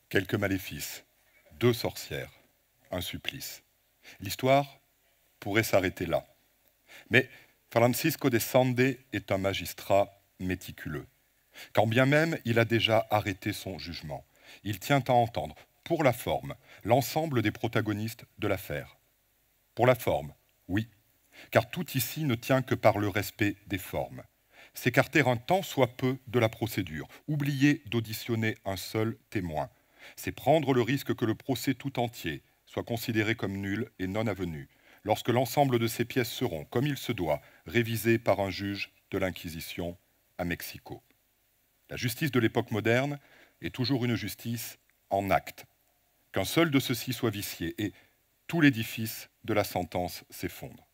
Quelques maléfices, 2 sorcières, un supplice. L'histoire pourrait s'arrêter là. Mais Francisco de Sande est un magistrat méticuleux. Quand bien même il a déjà arrêté son jugement, il tient à entendre, pour la forme, l'ensemble des protagonistes de l'affaire. Pour la forme, oui, car tout ici ne tient que par le respect des formes. S'écarter un tant soit peu de la procédure, oublier d'auditionner un seul témoin, c'est prendre le risque que le procès tout entier soit considéré comme nul et non avenu, lorsque l'ensemble de ces pièces seront, comme il se doit, révisées par un juge de l'Inquisition à Mexico. La justice de l'époque moderne est toujours une justice en acte. Qu'un seul de ceux-ci soit vicié et tout l'édifice de la sentence s'effondre.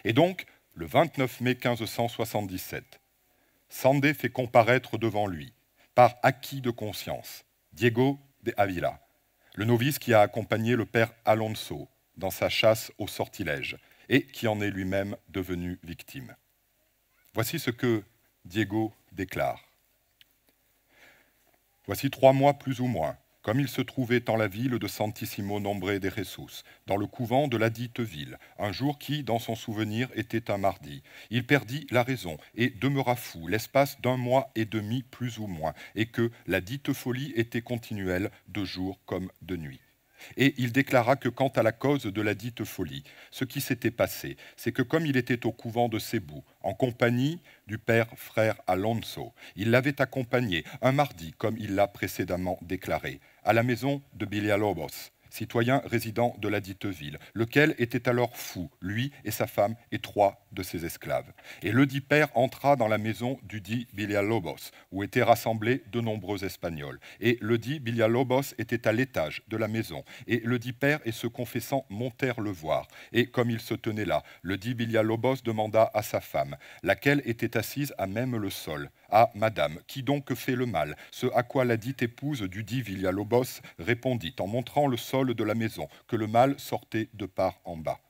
Et donc, le 29 mai 1577, Sande fait comparaître devant lui, par acquis de conscience, Diego de Avila, le novice qui a accompagné le père Alonso dans sa chasse au sortilège et qui en est lui-même devenu victime. Voici ce que Diego déclare. Voici 3 mois plus ou moins, comme il se trouvait en la ville de Santissimo Nombre de Jesus, dans le couvent de la dite ville, un jour qui, dans son souvenir, était un mardi. Il perdit la raison et demeura fou l'espace d'1 mois et demi plus ou moins, et que la dite folie était continuelle de jour comme de nuit. Et il déclara que quant à la cause de la dite folie, ce qui s'était passé, c'est que comme il était au couvent de Cebu, en compagnie du père frère Alonso, il l'avait accompagné un mardi, comme il l'a précédemment déclaré, à la maison de Villalobos, citoyen résident de la dite ville, lequel était alors fou, lui et sa femme et 3 de ses esclaves. Et le dit père entra dans la maison du dit Villalobos, où étaient rassemblés de nombreux Espagnols. Et le dit Villalobos était à l'étage de la maison. Et le dit père et se confessant montèrent le voir. Et comme il se tenait là, le dit Villalobos demanda à sa femme, laquelle était assise à même le sol, ah, madame, qui donc fait le mal? Ce à quoi la dite épouse du dit Villalobos répondit en montrant le sol de la maison, que le mal sortait de part en bas.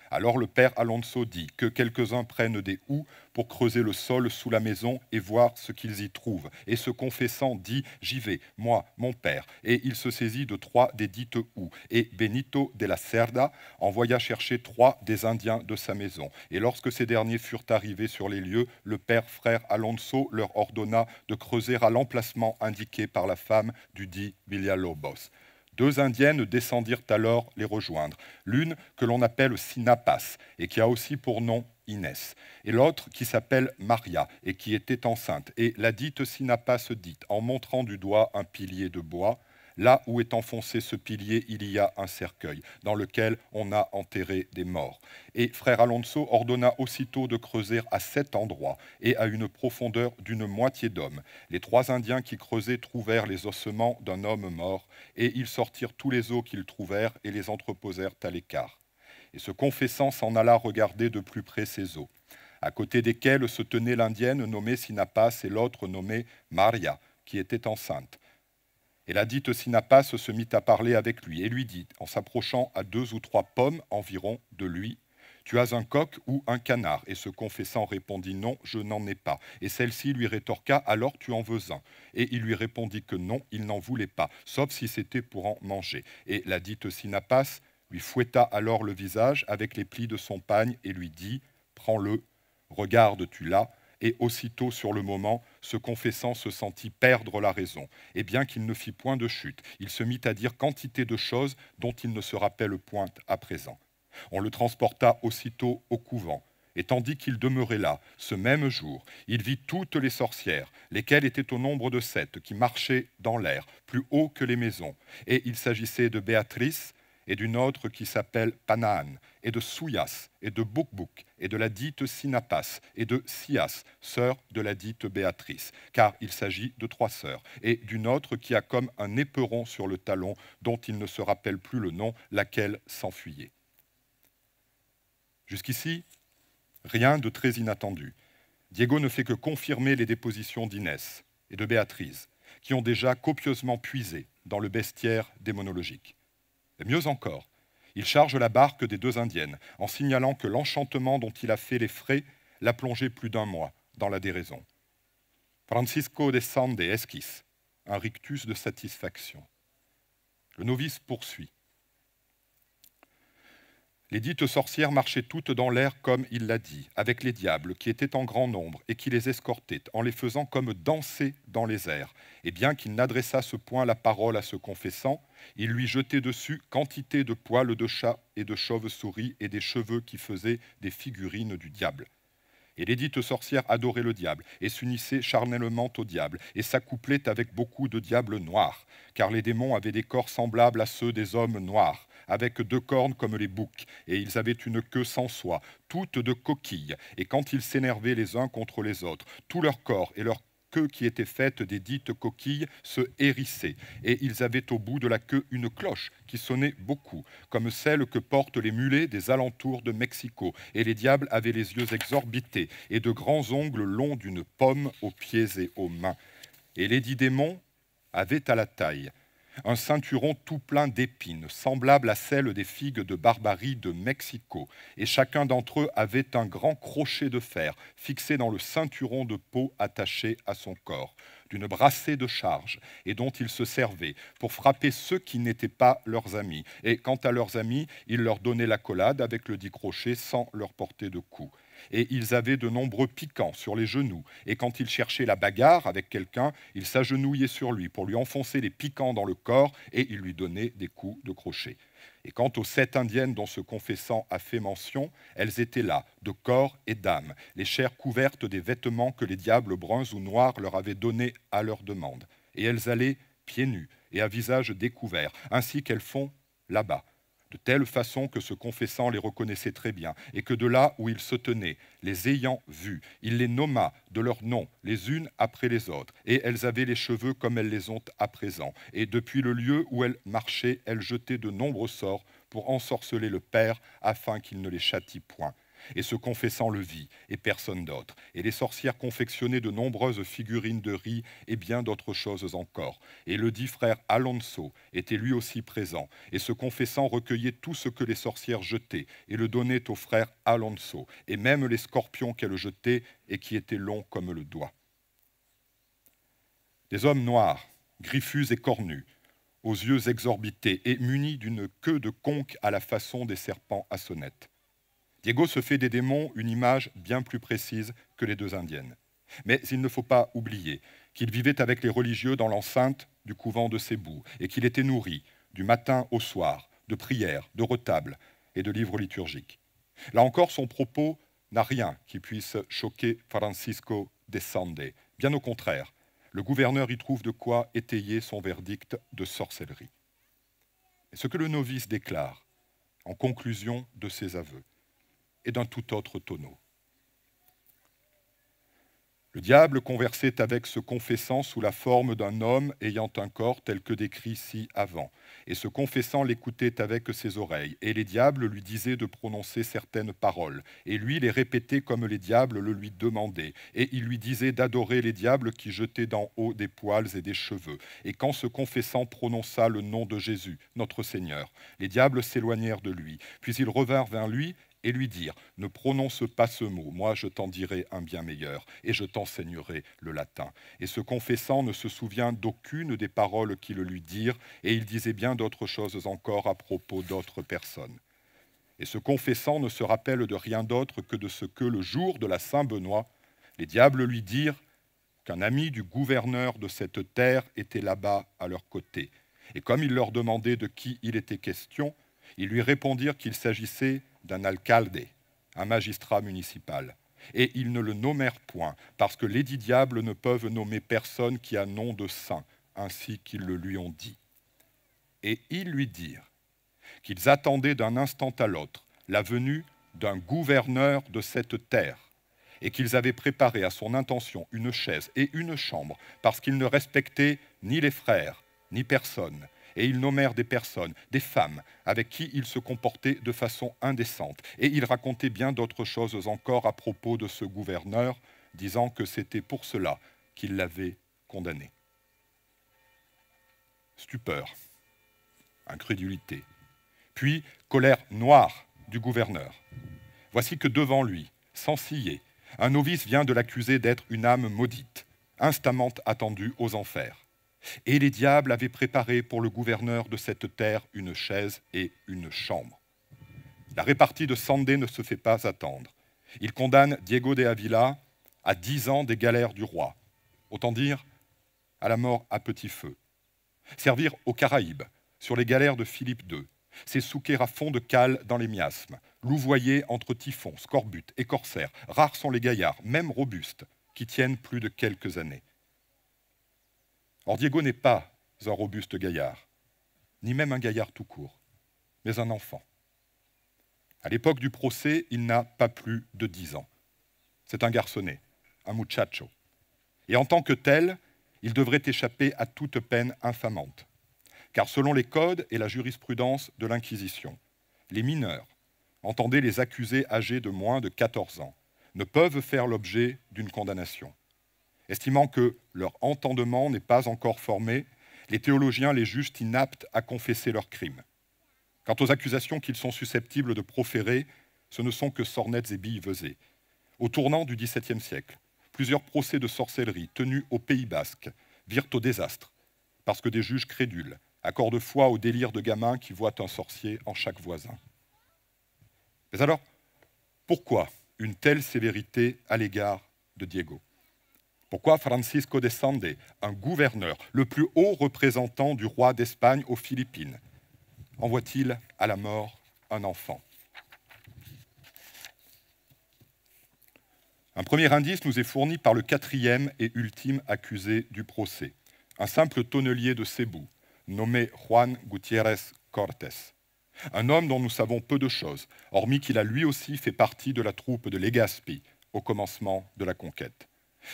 Alors le père Alonso dit que quelques-uns prennent des houes pour creuser le sol sous la maison et voir ce qu'ils y trouvent. Et se confessant dit « J'y vais, moi, mon père ». Et il se saisit de 3 des dites houes. Et Benito de la Cerda envoya chercher 3 des Indiens de sa maison. Et lorsque ces derniers furent arrivés sur les lieux, le père frère Alonso leur ordonna de creuser à l'emplacement indiqué par la femme du dit Villalobos. 2 indiennes descendirent alors les rejoindre, l'une que l'on appelle Sinapas et qui a aussi pour nom Inès, et l'autre qui s'appelle Maria et qui était enceinte. Et la dite Sinapas dit, en montrant du doigt un pilier de bois, là où est enfoncé ce pilier, il y a un cercueil dans lequel on a enterré des morts. Et frère Alonso ordonna aussitôt de creuser à 7 endroits et à une profondeur d'une moitié d'homme. Les 3 Indiens qui creusaient trouvèrent les ossements d'un homme mort, et ils sortirent tous les os qu'ils trouvèrent et les entreposèrent à l'écart. Et se confessant s'en alla regarder de plus près ces os, à côté desquels se tenait l'indienne nommée Sinapas et l'autre nommée Maria, qui était enceinte. Et la dite Sinapas se mit à parler avec lui et lui dit, en s'approchant à 2 ou 3 pommes environ de lui, « Tu as un coq ou un canard ?» Et se confessant répondit, « Non, je n'en ai pas. » Et celle-ci lui rétorqua, « Alors tu en veux un ?» Et il lui répondit que non, il n'en voulait pas, sauf si c'était pour en manger. Et la dite Sinapas lui fouetta alors le visage avec les plis de son pagne et lui dit, « Prends-le, regarde-tu là ?» Et aussitôt sur le moment, se confessant se sentit perdre la raison. Et bien qu'il ne fit point de chute, il se mit à dire quantité de choses dont il ne se rappelle point à présent. On le transporta aussitôt au couvent. Et tandis qu'il demeurait là, ce même jour, il vit toutes les sorcières, lesquelles étaient au nombre de 7, qui marchaient dans l'air, plus haut que les maisons. Et il s'agissait de Béatrice, et d'une autre qui s'appelle Panaan, et de Souyas, et de Bukbuk, et de la dite Sinapas, et de Sias, sœur de la dite Béatrice, car il s'agit de 3 sœurs, et d'une autre qui a comme un éperon sur le talon, dont il ne se rappelle plus le nom, laquelle s'enfuyait. Jusqu'ici, rien de très inattendu. Diego ne fait que confirmer les dépositions d'Inès et de Béatrice, qui ont déjà copieusement puisé dans le bestiaire démonologique. Et mieux encore, il charge la barque des 2 indiennes en signalant que l'enchantement dont il a fait les frais l'a plongé plus d'1 mois dans la déraison. Francisco de Sande esquisse un rictus de satisfaction. Le novice poursuit. Les dites sorcières marchaient toutes dans l'air comme il l'a dit, avec les diables qui étaient en grand nombre et qui les escortaient, en les faisant comme danser dans les airs. Et bien qu'il n'adressasse point la parole à ce confessant, il lui jetait dessus quantité de poils de chat et de chauve-souris et des cheveux qui faisaient des figurines du diable. Et les dites sorcières adoraient le diable et s'unissaient charnellement au diable et s'accouplaient avec beaucoup de diables noirs, car les démons avaient des corps semblables à ceux des hommes noirs, avec 2 cornes comme les boucs, et ils avaient une queue sans soie, toutes de coquilles, et quand ils s'énervaient les uns contre les autres, tout leur corps et leur queue qui était faite des dites coquilles se hérissaient, et ils avaient au bout de la queue une cloche qui sonnait beaucoup, comme celle que portent les mulets des alentours de Mexico, et les diables avaient les yeux exorbités, et de grands ongles longs d'une pomme aux pieds et aux mains. Et les 10 démons avaient à la taille un ceinturon tout plein d'épines, semblable à celle des figues de Barbarie de Mexico, et chacun d'entre eux avait un grand crochet de fer fixé dans le ceinturon de peau attaché à son corps, d'une brassée de charge, et dont ils se servaient pour frapper ceux qui n'étaient pas leurs amis. Et quant à leurs amis, ils leur donnaient l'accolade avec le dit crochet sans leur porter de coups. Et ils avaient de nombreux piquants sur les genoux, et quand ils cherchaient la bagarre avec quelqu'un, ils s'agenouillaient sur lui pour lui enfoncer les piquants dans le corps, et ils lui donnaient des coups de crochet. Et quant aux 7 indiennes dont ce confessant a fait mention, elles étaient là, de corps et d'âme, les chairs couvertes des vêtements que les diables bruns ou noirs leur avaient donnés à leur demande. Et elles allaient pieds nus et à visage découvert, ainsi qu'elles font là-bas, de telle façon que ce confessant les reconnaissait très bien, et que de là où ils se tenaient, les ayant vus, il les nomma de leurs noms, les unes après les autres, et elles avaient les cheveux comme elles les ont à présent, et depuis le lieu où elles marchaient, elles jetaient de nombreux sorts pour ensorceler le Père, afin qu'il ne les châtie point. Et ce confessant le vit, et personne d'autre. Et les sorcières confectionnaient de nombreuses figurines de riz et bien d'autres choses encore. Et le dit frère Alonso était lui aussi présent. Et ce confessant recueillait tout ce que les sorcières jetaient, et le donnait au frère Alonso, et même les scorpions qu'elles jetaient, et qui étaient longs comme le doigt. Des hommes noirs, griffus et cornus, aux yeux exorbités, et munis d'une queue de conque à la façon des serpents à sonnettes. Diego se fait des démons une image bien plus précise que les 2 indiennes. Mais il ne faut pas oublier qu'il vivait avec les religieux dans l'enceinte du couvent de Cébou et qu'il était nourri, du matin au soir, de prières, de retables et de livres liturgiques. Là encore, son propos n'a rien qui puisse choquer Francisco de Sande. Bien au contraire, le gouverneur y trouve de quoi étayer son verdict de sorcellerie. Et ce que le novice déclare en conclusion de ses aveux est d'un tout autre tonneau. Le diable conversait avec ce confessant sous la forme d'un homme ayant un corps tel que décrit ci-avant, et ce confessant l'écoutait avec ses oreilles, et les diables lui disaient de prononcer certaines paroles, et lui les répétait comme les diables le lui demandaient, et il lui disait d'adorer les diables qui jetaient d'en haut des poils et des cheveux. Et quand ce confessant prononça le nom de Jésus, notre Seigneur, les diables s'éloignèrent de lui, puis ils revinrent vers lui, et lui dire, ne prononce pas ce mot, moi je t'en dirai un bien meilleur, et je t'enseignerai le latin. Et ce confessant ne se souvient d'aucune des paroles qu'ils lui dirent, et il disait bien d'autres choses encore à propos d'autres personnes. Et ce confessant ne se rappelle de rien d'autre que de ce que, le jour de la Saint-Benoît, les diables lui dirent qu'un ami du gouverneur de cette terre était là-bas à leur côté. Et comme il leur demandait de qui il était question, ils lui répondirent qu'il s'agissait d'un alcalde, un magistrat municipal. Et ils ne le nommèrent point, parce que les 10 diables ne peuvent nommer personne qui a nom de saint, ainsi qu'ils le lui ont dit. Et ils lui dirent qu'ils attendaient d'un instant à l'autre la venue d'un gouverneur de cette terre, et qu'ils avaient préparé à son intention une chaise et une chambre, parce qu'ils ne respectaient ni les frères, ni personne. Et ils nommèrent des personnes, des femmes, avec qui ils se comportaient de façon indécente. Et ils racontaient bien d'autres choses encore à propos de ce gouverneur, disant que c'était pour cela qu'ils l'avaient condamné. Stupeur, incrédulité, puis colère noire du gouverneur. Voici que devant lui, sans ciller, un novice vient de l'accuser d'être une âme maudite, instamment attendue aux enfers. Et les diables avaient préparé pour le gouverneur de cette terre une chaise et une chambre. La répartie de Sandé ne se fait pas attendre. Il condamne Diego de Avila à 10 ans des galères du roi. Autant dire, à la mort à petit feu. Servir aux Caraïbes, sur les galères de Philippe II. C'est souquer à fond de cale dans les miasmes, louvoyer entre typhons, scorbutes et corsaires. Rares sont les gaillards, même robustes, qui tiennent plus de quelques années. Or, Diego n'est pas un robuste gaillard, ni même un gaillard tout court, mais un enfant. À l'époque du procès, il n'a pas plus de 10 ans. C'est un garçonnet, un muchacho. Et en tant que tel, il devrait échapper à toute peine infamante. Car selon les codes et la jurisprudence de l'Inquisition, les mineurs, entendez les accusés âgés de moins de 14 ans, ne peuvent faire l'objet d'une condamnation. Estimant que leur entendement n'est pas encore formé, les théologiens les jugent inaptes à confesser leurs crimes. Quant aux accusations qu'ils sont susceptibles de proférer, ce ne sont que sornettes et billevesées. Au tournant du XVIIe siècle, plusieurs procès de sorcellerie tenus au Pays basque virent au désastre, parce que des juges crédules accordent foi au délire de gamins qui voient un sorcier en chaque voisin. Mais alors, pourquoi une telle sévérité à l'égard de Diego? Pourquoi Francisco de Sande, un gouverneur, le plus haut représentant du roi d'Espagne aux Philippines, envoie-t-il à la mort un enfant? Un premier indice nous est fourni par le quatrième et ultime accusé du procès, un simple tonnelier de Cebu, nommé Juan Gutiérrez Cortés. Un homme dont nous savons peu de choses, hormis qu'il a lui aussi fait partie de la troupe de Legazpi au commencement de la conquête.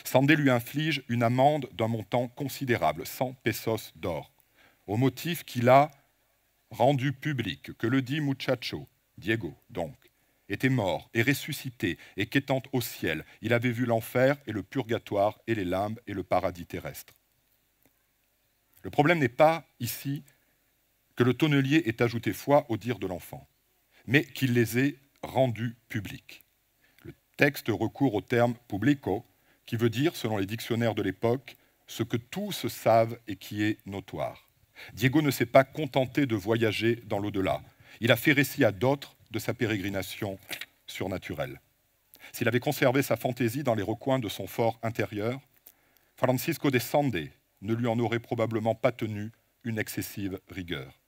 Sandé lui inflige une amende d'un montant considérable, 100 pesos d'or, au motif qu'il a rendu public que le dit muchacho, Diego donc, était mort et ressuscité, et qu'étant au ciel, il avait vu l'enfer et le purgatoire et les limbes et le paradis terrestre. Le problème n'est pas, ici, que le tonnelier ait ajouté foi au dire de l'enfant, mais qu'il les ait rendus publics. Le texte recourt au terme publico, qui veut dire, selon les dictionnaires de l'époque, ce que tous savent et qui est notoire. Diego ne s'est pas contenté de voyager dans l'au-delà. Il a fait récit à d'autres de sa pérégrination surnaturelle. S'il avait conservé sa fantaisie dans les recoins de son fort intérieur, Francisco de Sande ne lui en aurait probablement pas tenu une excessive rigueur.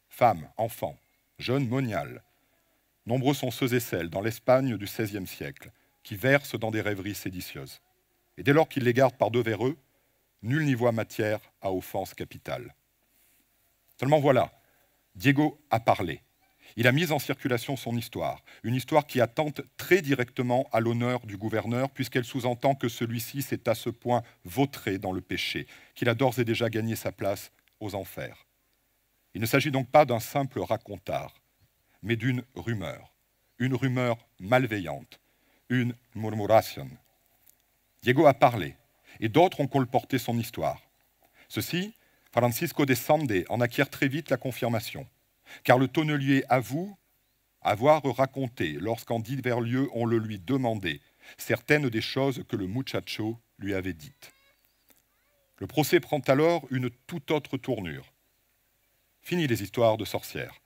Femmes, enfants, jeunes moniales, nombreux sont ceux et celles dans l'Espagne du XVIe siècle qui versent dans des rêveries séditieuses. Et dès lors qu'ils les gardent par devers eux, nul n'y voit matière à offense capitale. Seulement voilà, Diego a parlé. Il a mis en circulation son histoire, une histoire qui attente très directement à l'honneur du gouverneur, puisqu'elle sous-entend que celui-ci s'est à ce point vautré dans le péché, qu'il a d'ores et déjà gagné sa place aux enfers. Il ne s'agit donc pas d'un simple racontard, mais d'une rumeur, une rumeur malveillante, une murmuration. Diego a parlé, et d'autres ont colporté son histoire. Ceci, Francisco de Sande en acquiert très vite la confirmation, car le tonnelier avoue avoir raconté, lorsqu'en divers lieux on le lui demandait, certaines des choses que le muchacho lui avait dites. Le procès prend alors une toute autre tournure. Fini les histoires de sorcières.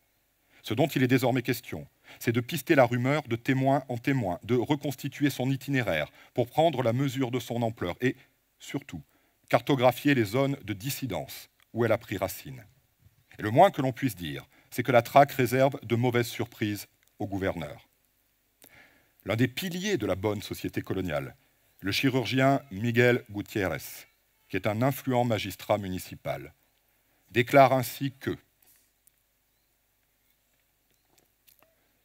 Ce dont il est désormais question, c'est de pister la rumeur de témoin en témoin, de reconstituer son itinéraire pour prendre la mesure de son ampleur et, surtout, cartographier les zones de dissidence où elle a pris racine. Et le moins que l'on puisse dire, c'est que la traque réserve de mauvaises surprises au gouverneur. L'un des piliers de la bonne société coloniale, le chirurgien Miguel Gutiérrez, qui est un influent magistrat municipal, déclare ainsi que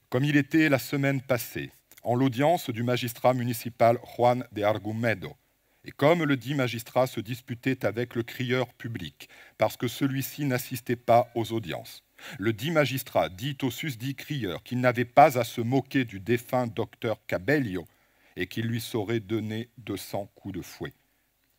comme il était la semaine passée, en l'audience du magistrat municipal Juan de Argumedo, et comme le dit magistrat se disputait avec le crieur public, parce que celui-ci n'assistait pas aux audiences, le dit magistrat dit au susdit crieur qu'il n'avait pas à se moquer du défunt docteur Cabello et qu'il lui saurait donner 200 coups de fouet.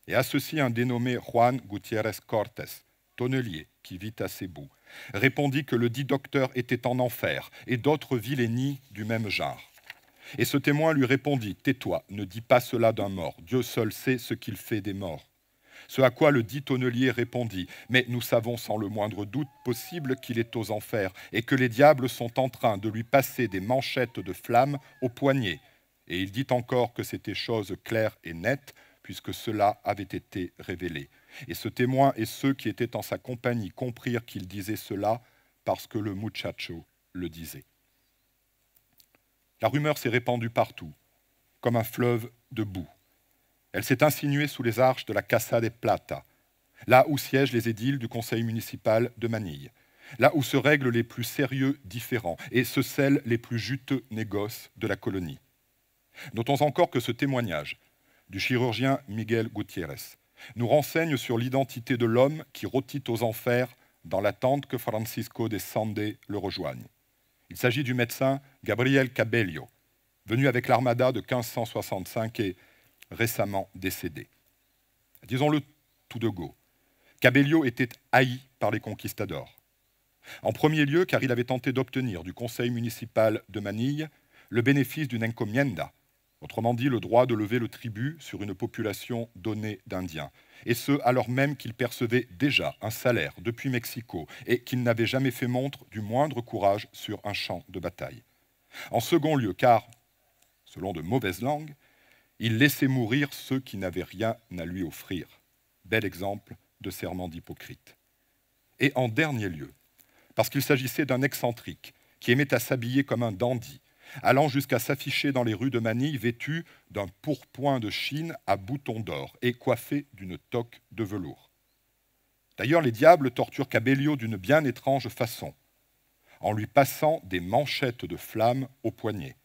Et à ceci un dénommé Juan Gutiérrez Cortés, tonnelier, qui vit à Cebu, répondit que le dit docteur était en enfer et d'autres vilainies du même genre. Et ce témoin lui répondit « Tais-toi, ne dis pas cela d'un mort, Dieu seul sait ce qu'il fait des morts. » Ce à quoi le dit tonnelier répondit « Mais nous savons sans le moindre doute possible qu'il est aux enfers et que les diables sont en train de lui passer des manchettes de flammes au poignet. » Et il dit encore que c'était chose claire et nette, puisque cela avait été révélé. Et ce témoin et ceux qui étaient en sa compagnie comprirent qu'il disait cela parce que le muchacho le disait. La rumeur s'est répandue partout, comme un fleuve de boue. Elle s'est insinuée sous les arches de la Casa de Plata, là où siègent les édiles du conseil municipal de Manille, là où se règlent les plus sérieux différends et se scellent les plus juteux négoces de la colonie. Notons encore que ce témoignage du chirurgien Miguel Gutiérrez nous renseigne sur l'identité de l'homme qui rôtit aux enfers dans l'attente que Francisco de Sande le rejoigne. Il s'agit du médecin Gabriel Cabello, venu avec l'armada de 1565 et récemment décédé. Disons-le tout de go, Cabello était haï par les conquistadors. En premier lieu, car il avait tenté d'obtenir du conseil municipal de Manille le bénéfice d'une encomienda, autrement dit le droit de lever le tribut sur une population donnée d'Indiens, et ce alors même qu'il percevait déjà un salaire depuis Mexico et qu'il n'avait jamais fait montre du moindre courage sur un champ de bataille. En second lieu, car, selon de mauvaises langues, il laissait mourir ceux qui n'avaient rien à lui offrir. Bel exemple de serment d'hypocrite. Et en dernier lieu, parce qu'il s'agissait d'un excentrique qui aimait à s'habiller comme un dandy, allant jusqu'à s'afficher dans les rues de Manille vêtu d'un pourpoint de Chine à boutons d'or et coiffé d'une toque de velours. D'ailleurs, les diables torturent Cabello d'une bien étrange façon, en lui passant des manchettes de flammes au poignet.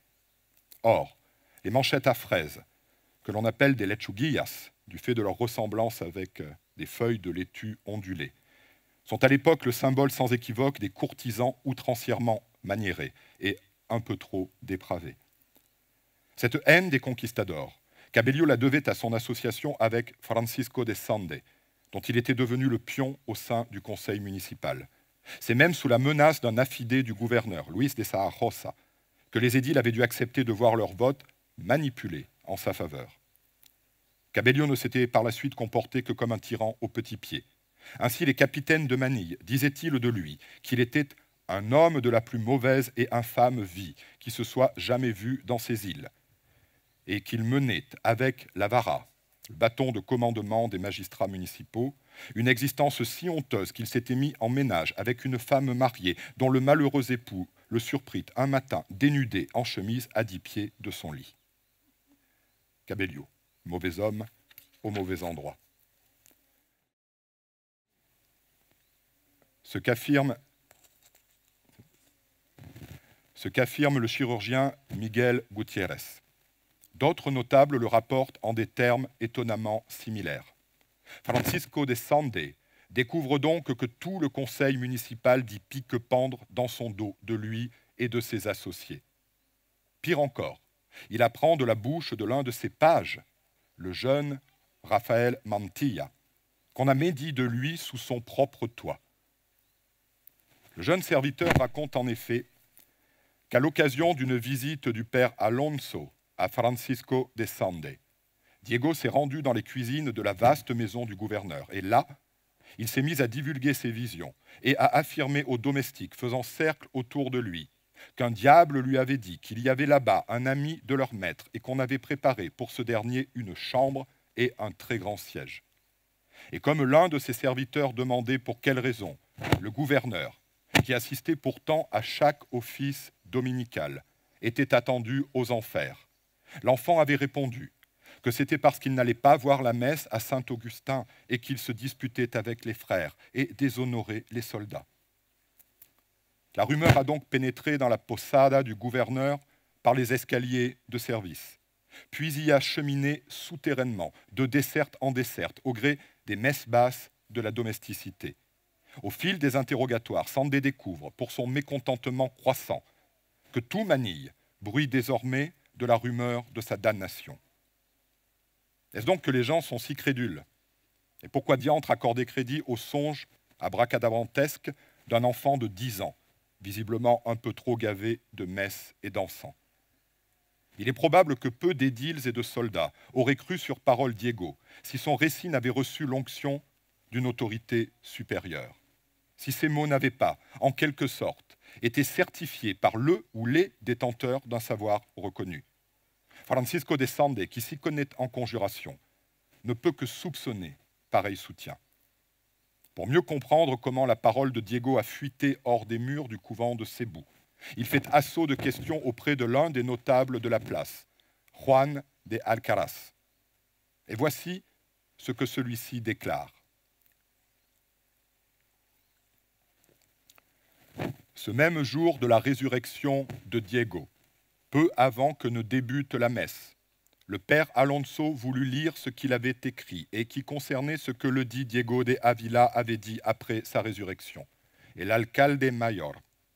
Or, les manchettes à fraises, que l'on appelle des lechuguillas, du fait de leur ressemblance avec des feuilles de laitue ondulées, sont à l'époque le symbole sans équivoque des courtisans outrancièrement maniérés et un peu trop dépravés. Cette haine des conquistadors, Cabello la devait à son association avec Francisco de Sande, dont il était devenu le pion au sein du conseil municipal. C'est même sous la menace d'un affidé du gouverneur, Luis de Zaragoza, que les édiles avaient dû accepter de voir leur vote manipulé en sa faveur. Cabello ne s'était par la suite comporté que comme un tyran au petit pied. Ainsi, les capitaines de Manille disaient-ils de lui qu'il était un homme de la plus mauvaise et infâme vie qui se soit jamais vu dans ces îles, et qu'il menait avec la vara, le bâton de commandement des magistrats municipaux, une existence si honteuse qu'il s'était mis en ménage avec une femme mariée dont le malheureux époux le surprit un matin dénudé en chemise à 10 pieds de son lit. Cabello, mauvais homme au mauvais endroit. Ce qu'affirme le chirurgien Miguel Gutiérrez. D'autres notables le rapportent en des termes étonnamment similaires. Francisco de Sande découvre donc que tout le conseil municipal dit pique-pendre dans son dos de lui et de ses associés. Pire encore, il apprend de la bouche de l'un de ses pages, le jeune Rafael Mantilla, qu'on a médit de lui sous son propre toit. Le jeune serviteur raconte en effet qu'à l'occasion d'une visite du père Alonso à Francisco de Sande, Diego s'est rendu dans les cuisines de la vaste maison du gouverneur. Et là, il s'est mis à divulguer ses visions et à affirmer aux domestiques faisant cercle autour de lui qu'un diable lui avait dit qu'il y avait là-bas un ami de leur maître et qu'on avait préparé pour ce dernier une chambre et un très grand siège. Et comme l'un de ses serviteurs demandait pour quelle raison, le gouverneur, qui assistait pourtant à chaque office dominical, était attendu aux enfers, l'enfant avait répondu que c'était parce qu'il n'allait pas voir la messe à Saint-Augustin et qu'il se disputait avec les frères et déshonorait les soldats. La rumeur a donc pénétré dans la posada du gouverneur par les escaliers de service, puis y a cheminé souterrainement, de desserte en desserte, au gré des messes basses de la domesticité. Au fil des interrogatoires, Sande découvre, pour son mécontentement croissant, que tout Manille bruit désormais de la rumeur de sa damnation. Est-ce donc que les gens sont si crédules? Et pourquoi diantre accorder crédit au songe abracadabrantesque d'un enfant de 10 ans, visiblement un peu trop gavé de messes et d'encens? Il est probable que peu d'édiles et de soldats auraient cru sur parole Diego si son récit n'avait reçu l'onction d'une autorité supérieure, si ces mots n'avaient pas, en quelque sorte, été certifiés par le ou les détenteurs d'un savoir reconnu. Francisco de Sande, qui s'y connaît en conjuration, ne peut que soupçonner pareil soutien. Pour mieux comprendre comment la parole de Diego a fuité hors des murs du couvent de Cebu, il fait assaut de questions auprès de l'un des notables de la place, Juan de Alcaraz. Et voici ce que celui-ci déclare. Ce même jour de la résurrection de Diego, peu avant que ne débute la messe, le père Alonso voulut lire ce qu'il avait écrit et qui concernait ce que le dit Diego de Avila avait dit après sa résurrection. Et l'alcalde mayor,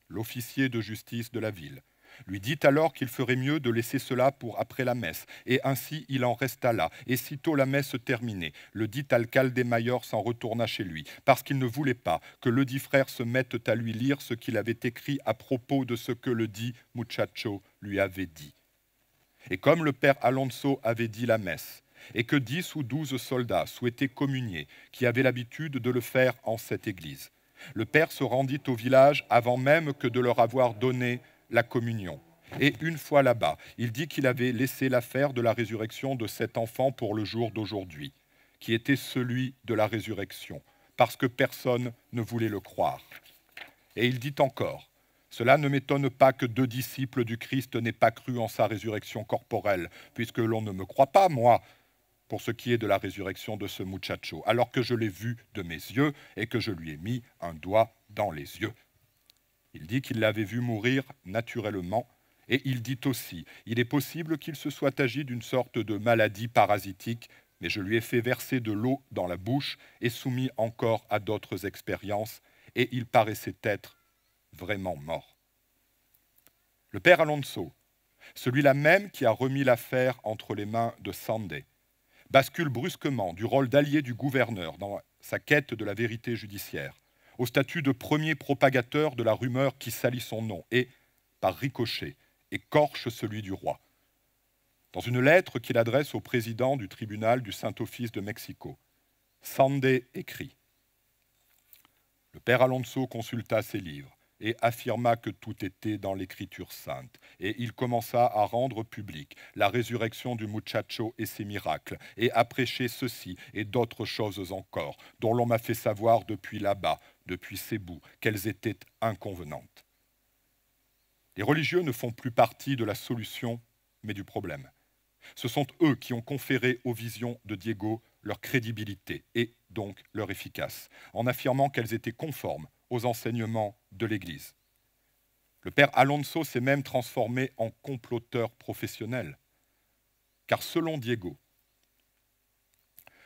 l'officier de justice de la ville, lui dit alors qu'il ferait mieux de laisser cela pour après la messe. Et ainsi il en resta là. Et sitôt la messe terminée, le dit alcalde mayor s'en retourna chez lui, parce qu'il ne voulait pas que le dit frère se mette à lui lire ce qu'il avait écrit à propos de ce que le dit muchacho lui avait dit. Et comme le père Alonso avait dit la messe, et que 10 ou 12 soldats souhaitaient communier, qui avaient l'habitude de le faire en cette église, le père se rendit au village avant même que de leur avoir donné la communion. Et une fois là-bas, il dit qu'il avait laissé l'affaire de la résurrection de cet enfant pour le jour d'aujourd'hui, qui était celui de la résurrection, parce que personne ne voulait le croire. Et il dit encore, cela ne m'étonne pas que 2 disciples du Christ n'aient pas cru en sa résurrection corporelle, puisque l'on ne me croit pas, moi, pour ce qui est de la résurrection de ce muchacho, alors que je l'ai vu de mes yeux et que je lui ai mis un doigt dans les yeux. Il dit qu'il l'avait vu mourir naturellement, et il dit aussi, il est possible qu'il se soit agi d'une sorte de maladie parasitique, mais je lui ai fait verser de l'eau dans la bouche et soumis encore à d'autres expériences, et il paraissait être vraiment mort. Le père Alonso, celui-là même qui a remis l'affaire entre les mains de Sande, bascule brusquement du rôle d'allié du gouverneur dans sa quête de la vérité judiciaire au statut de premier propagateur de la rumeur qui salit son nom et, par ricochet, écorche celui du roi. Dans une lettre qu'il adresse au président du tribunal du Saint-Office de Mexico, Sande écrit « Le père Alonso consulta ses livres et affirma que tout était dans l'Écriture sainte. Et il commença à rendre public la résurrection du muchacho et ses miracles, et à prêcher ceci et d'autres choses encore, dont l'on m'a fait savoir depuis là-bas, depuis Cebu, qu'elles étaient inconvenantes. Les religieux ne font plus partie de la solution, mais du problème. Ce sont eux qui ont conféré aux visions de Diego leur crédibilité et donc leur efficace, en affirmant qu'elles étaient conformes aux enseignements de l'Église. Le père Alonso s'est même transformé en comploteur professionnel, car selon Diego,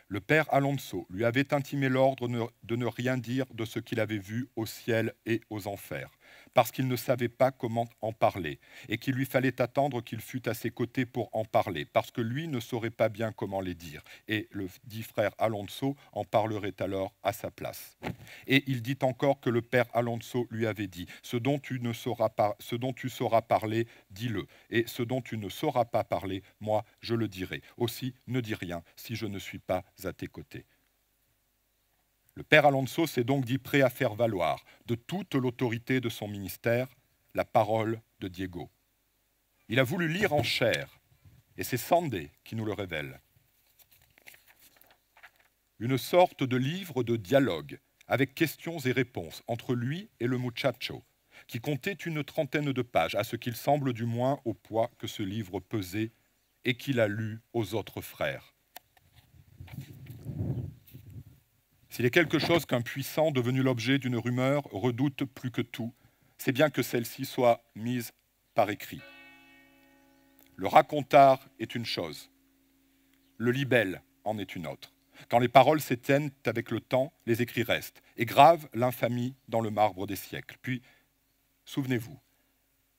le père Alonso lui avait intimé l'ordre de ne rien dire de ce qu'il avait vu au ciel et aux enfers, parce qu'il ne savait pas comment en parler, et qu'il lui fallait attendre qu'il fût à ses côtés pour en parler, parce que lui ne saurait pas bien comment les dire, et le dit frère Alonso en parlerait alors à sa place. Et il dit encore que le père Alonso lui avait dit « Ce dont tu sauras parler, dis-le, et ce dont tu ne sauras pas parler, moi, je le dirai. Aussi, ne dis rien si je ne suis pas à tes côtés. » Le père Alonso s'est donc dit prêt à faire valoir de toute l'autorité de son ministère la parole de Diego. Il a voulu lire en chair, et c'est Sande qui nous le révèle. Une sorte de livre de dialogue avec questions et réponses entre lui et le muchacho, qui comptait une trentaine de pages, à ce qu'il semble du moins au poids que ce livre pesait, et qu'il a lu aux autres frères. S'il est quelque chose qu'un puissant devenu l'objet d'une rumeur redoute plus que tout, c'est bien que celle-ci soit mise par écrit. Le racontard est une chose, le libelle en est une autre. Quand les paroles s'éteignent avec le temps, les écrits restent, et gravent l'infamie dans le marbre des siècles. Puis, souvenez-vous,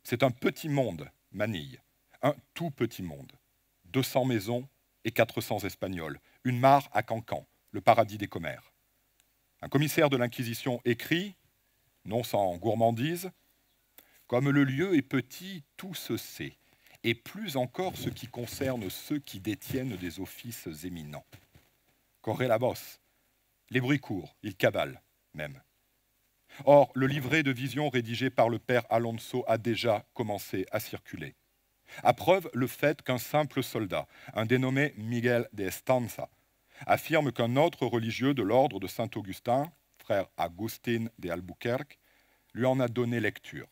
c'est un petit monde, Manille, un tout petit monde. 200 maisons et 400 Espagnols, une mare à Cancan, le paradis des commères. Un commissaire de l'Inquisition écrit, non sans gourmandise, « Comme le lieu est petit, tout se sait, et plus encore ce qui concerne ceux qui détiennent des offices éminents. Corre la bosse, les bruits courent, ils cabalent même. Or, le livret de vision rédigé par le père Alonso a déjà commencé à circuler. À preuve le fait qu'un simple soldat, un dénommé Miguel de Estanza, affirme qu'un autre religieux de l'ordre de Saint-Augustin, frère Agustín de Albuquerque, lui en a donné lecture.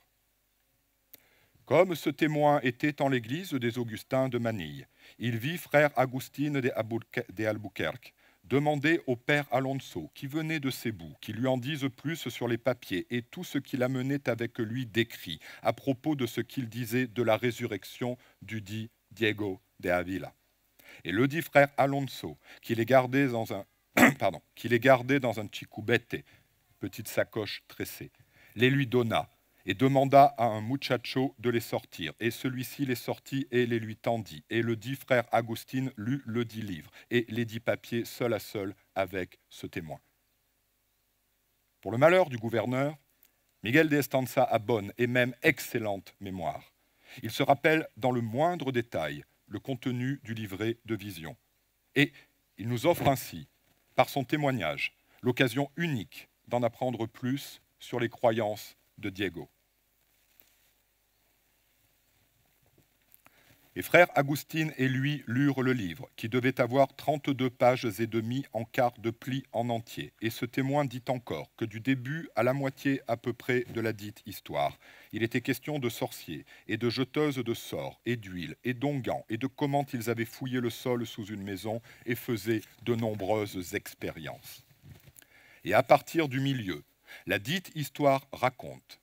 Comme ce témoin était en l'église des Augustins de Manille, il vit frère Agustín de Albuquerque demander au père Alonso, qui venait de Cébou, qu'il lui en dise plus sur les papiers et tout ce qu'il amenait avec lui d'écrit à propos de ce qu'il disait de la résurrection du dit Diego de Avila. Et le dit frère Alonso, qui les gardait dans un, chicubete, petite sacoche tressée, les lui donna et demanda à un muchacho de les sortir. Et celui-ci les sortit et les lui tendit. Et le dit frère Agustín lut le dit livre et les dix papiers seul à seul avec ce témoin. Pour le malheur du gouverneur, Miguel de Estanza a bonne et même excellente mémoire. Il se rappelle dans le moindre détail le contenu du livret de vision. Et il nous offre ainsi, par son témoignage, l'occasion unique d'en apprendre plus sur les croyances de Diego. Et frère Agustín et lui lurent le livre, qui devait avoir 32 pages et demie en quart de pli en entier. Et ce témoin dit encore que du début à la moitié à peu près de la dite histoire, il était question de sorciers et de jeteuses de sorts et d'huile et d'onguents et de comment ils avaient fouillé le sol sous une maison et faisaient de nombreuses expériences. Et à partir du milieu, la dite histoire raconte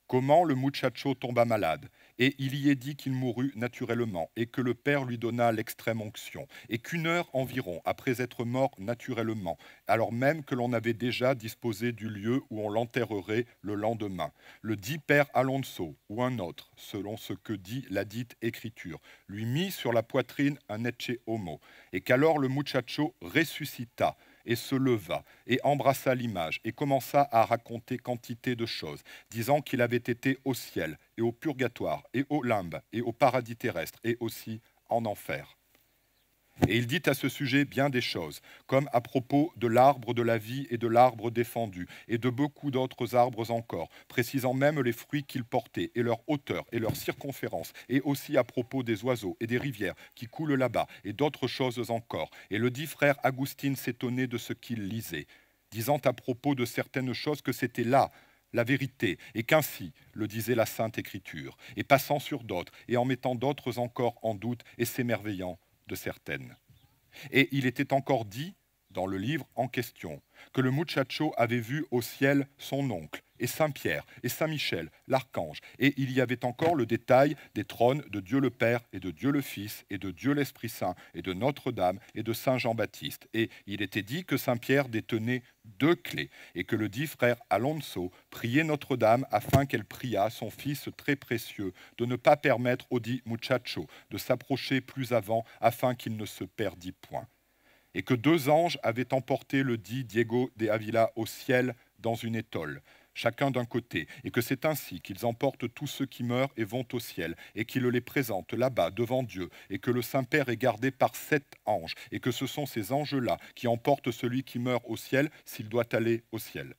comment le muchacho tomba malade, et il y est dit qu'il mourut naturellement, et que le père lui donna l'extrême onction, et qu'une heure environ après être mort naturellement, alors même que l'on avait déjà disposé du lieu où on l'enterrerait le lendemain, le dit père Alonso, ou un autre, selon ce que dit la dite écriture, lui mit sur la poitrine un ecce homo, et qu'alors le muchacho ressuscita, et se leva, et embrassa l'image, et commença à raconter quantité de choses, disant qu'il avait été au ciel, et au purgatoire, et au limbe, et au paradis terrestre, et aussi en enfer. Et il dit à ce sujet bien des choses, comme à propos de l'arbre de la vie et de l'arbre défendu, et de beaucoup d'autres arbres encore, précisant même les fruits qu'ils portaient, et leur hauteur, et leur circonférence, et aussi à propos des oiseaux et des rivières qui coulent là-bas, et d'autres choses encore. Et le dit frère Agustín s'étonnait de ce qu'il lisait, disant à propos de certaines choses que c'était là, la vérité, et qu'ainsi le disait la Sainte Écriture, et passant sur d'autres, et en mettant d'autres encore en doute, et s'émerveillant de certaines. Et il était encore dit, dans le livre en question, que le muchacho avait vu au ciel son oncle, et Saint-Pierre, et Saint-Michel, l'archange, et il y avait encore le détail des trônes de Dieu le Père, et de Dieu le Fils, et de Dieu l'Esprit Saint, et de Notre-Dame, et de Saint Jean-Baptiste. Et il était dit que Saint-Pierre détenait 2 clés, et que le dit frère Alonso priait Notre-Dame afin qu'elle priât son fils très précieux de ne pas permettre au dit muchacho de s'approcher plus avant afin qu'il ne se perdît point. Et que 2 anges avaient emporté le dit Diego de Avila au ciel dans une étole, chacun d'un côté, et que c'est ainsi qu'ils emportent tous ceux qui meurent et vont au ciel, et qu'ils les présentent là-bas devant Dieu, et que le Saint-Père est gardé par 7 anges, et que ce sont ces anges-là qui emportent celui qui meurt au ciel s'il doit aller au ciel.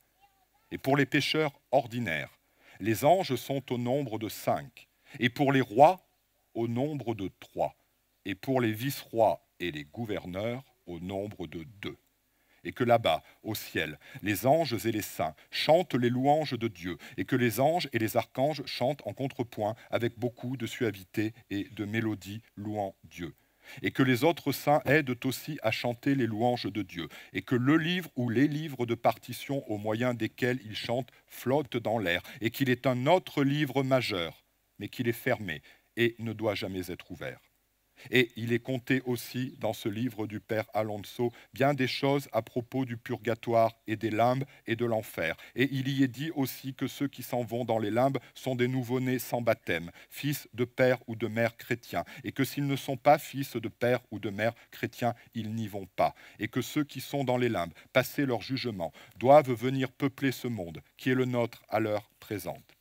Et pour les pécheurs ordinaires, les anges sont au nombre de 5, et pour les rois, au nombre de 3, et pour les vice-rois et les gouverneurs, au nombre de 2. Et que là-bas, au ciel, les anges et les saints chantent les louanges de Dieu, et que les anges et les archanges chantent en contrepoint avec beaucoup de suavité et de mélodie louant Dieu. Et que les autres saints aident aussi à chanter les louanges de Dieu, et que le livre ou les livres de partition au moyen desquels ils chantent flottent dans l'air, et qu'il est un autre livre majeur, mais qu'il est fermé et ne doit jamais être ouvert. Et il est compté aussi dans ce livre du père Alonso bien des choses à propos du purgatoire et des limbes et de l'enfer. Et il y est dit aussi que ceux qui s'en vont dans les limbes sont des nouveau-nés sans baptême, fils de père ou de mère chrétien, et que s'ils ne sont pas fils de père ou de mère chrétien, ils n'y vont pas. Et que ceux qui sont dans les limbes, passé leur jugement, doivent venir peupler ce monde qui est le nôtre à l'heure présente.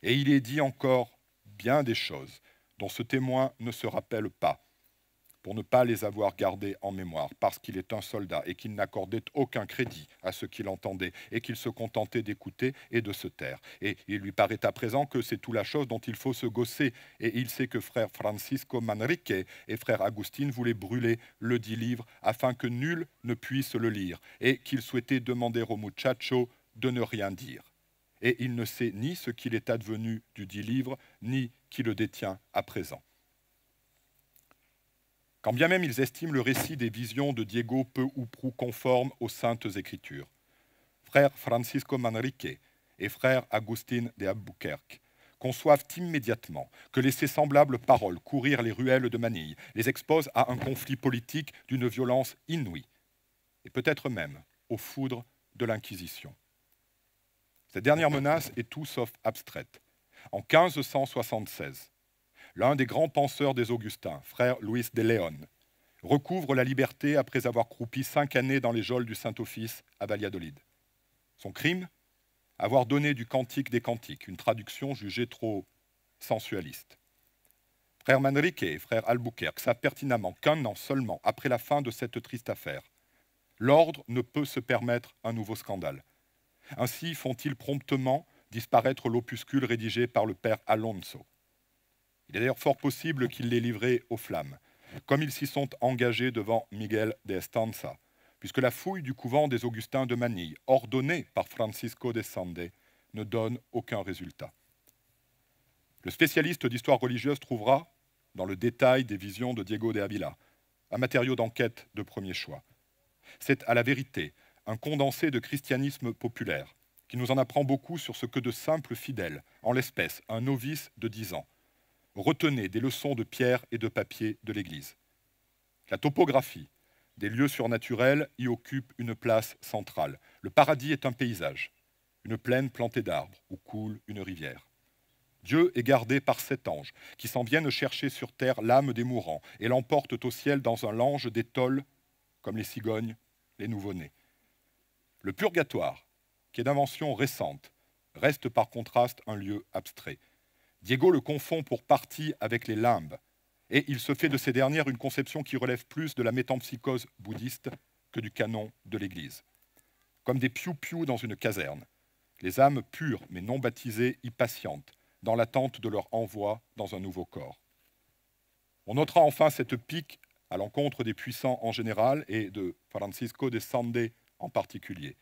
Et il est dit encore bien des choses dont ce témoin ne se rappelle pas, pour ne pas les avoir gardés en mémoire, parce qu'il est un soldat et qu'il n'accordait aucun crédit à ce qu'il entendait et qu'il se contentait d'écouter et de se taire. Et il lui paraît à présent que c'est tout la chose dont il faut se gausser, et il sait que frère Francisco Manrique et frère Agustin voulaient brûler le dit livre afin que nul ne puisse le lire, et qu'il souhaitait demander au muchacho de ne rien dire. Et il ne sait ni ce qu'il est advenu du dit livre, ni qui le détient à présent. Quand bien même ils estiment le récit des visions de Diego peu ou prou conforme aux saintes écritures. Frère Francisco Manrique et frère Agustin de Albuquerque conçoivent immédiatement que laisser semblables paroles courir les ruelles de Manille les expose à un conflit politique d'une violence inouïe, et peut-être même aux foudres de l'Inquisition. Cette dernière menace est tout sauf abstraite. En 1576, l'un des grands penseurs des Augustins, frère Luis de León, recouvre la liberté après avoir croupi 5 années dans les geôles du Saint-Office à Valladolid. Son crime ? Avoir donné du Cantique des Cantiques, une traduction jugée trop sensualiste. Frère Manrique et frère Albuquerque savent pertinemment qu'un an seulement après la fin de cette triste affaire, l'ordre ne peut se permettre un nouveau scandale. Ainsi font-ils promptement disparaître l'opuscule rédigé par le père Alonso. Il est d'ailleurs fort possible qu'ils l'aient livré aux flammes, comme ils s'y sont engagés devant Miguel de Estanza, puisque la fouille du couvent des Augustins de Manille, ordonnée par Francisco de Sande, ne donne aucun résultat. Le spécialiste d'histoire religieuse trouvera, dans le détail des visions de Diego de Ávila, un matériau d'enquête de premier choix. C'est à la vérité un condensé de christianisme populaire, qui nous en apprend beaucoup sur ce que de simples fidèles, en l'espèce un novice de 10 ans, retenaient des leçons de pierre et de papier de l'Église. La topographie des lieux surnaturels y occupe une place centrale. Le paradis est un paysage, une plaine plantée d'arbres où coule une rivière. Dieu est gardé par 7 anges qui s'en viennent chercher sur terre l'âme des mourants et l'emportent au ciel dans un lange d'étoiles comme les cigognes, les nouveau-nés. Le purgatoire, qui est d'invention récente, reste par contraste un lieu abstrait. Diego le confond pour partie avec les limbes, et il se fait de ces dernières une conception qui relève plus de la métempsychose bouddhiste que du canon de l'Église. Comme des piou-piou dans une caserne, les âmes pures mais non baptisées y patientent, dans l'attente de leur envoi dans un nouveau corps. On notera enfin cette pique à l'encontre des puissants en général et de Francisco de Sande en particulier.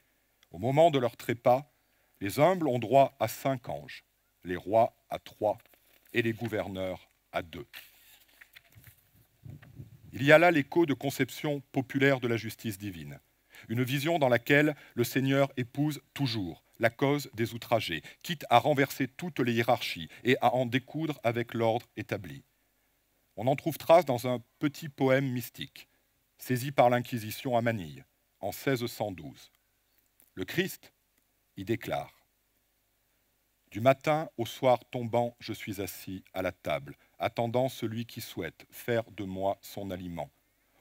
Au moment de leur trépas, les humbles ont droit à 5 anges, les rois à 3 et les gouverneurs à 2. Il y a là l'écho de conception populaire de la justice divine, une vision dans laquelle le Seigneur épouse toujours la cause des outragés, quitte à renverser toutes les hiérarchies et à en découdre avec l'ordre établi. On en trouve trace dans un petit poème mystique, saisi par l'Inquisition à Manille, en 1612. Le Christ y déclare « Du matin au soir tombant, je suis assis à la table, attendant celui qui souhaite faire de moi son aliment.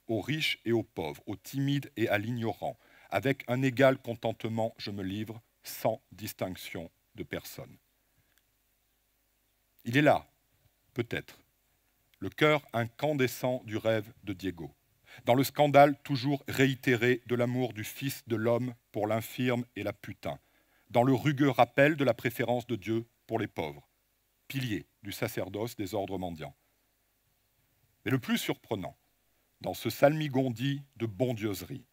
Aux riches et aux pauvres, aux timides et à l'ignorant, avec un égal contentement, je me livre, sans distinction de personne. » Il est là, peut-être, le cœur incandescent du rêve de Diego, dans le scandale toujours réitéré de l'amour du Fils de l'homme pour l'infirme et la putain, dans le rugueux rappel de la préférence de Dieu pour les pauvres, pilier du sacerdoce des ordres mendiants. Mais le plus surprenant, dans ce salmigondi de bondieuserie,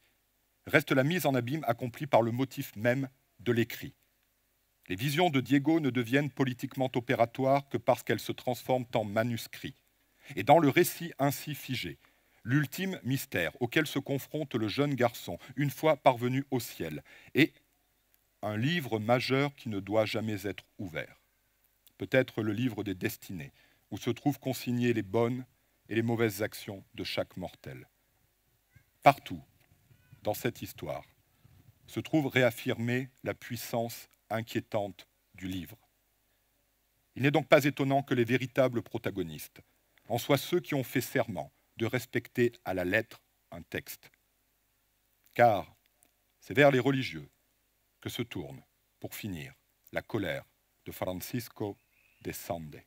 reste la mise en abîme accomplie par le motif même de l'écrit. Les visions de Diego ne deviennent politiquement opératoires que parce qu'elles se transforment en manuscrits. Et dans le récit ainsi figé, l'ultime mystère auquel se confronte le jeune garçon, une fois parvenu au ciel, est un livre majeur qui ne doit jamais être ouvert. Peut-être le livre des destinées, où se trouvent consignées les bonnes et les mauvaises actions de chaque mortel. Partout, dans cette histoire, se trouve réaffirmée la puissance inquiétante du livre. Il n'est donc pas étonnant que les véritables protagonistes en soient ceux qui ont fait serment de respecter à la lettre un texte. Car c'est vers les religieux que se tourne, pour finir, la colère de Francisco de Sande.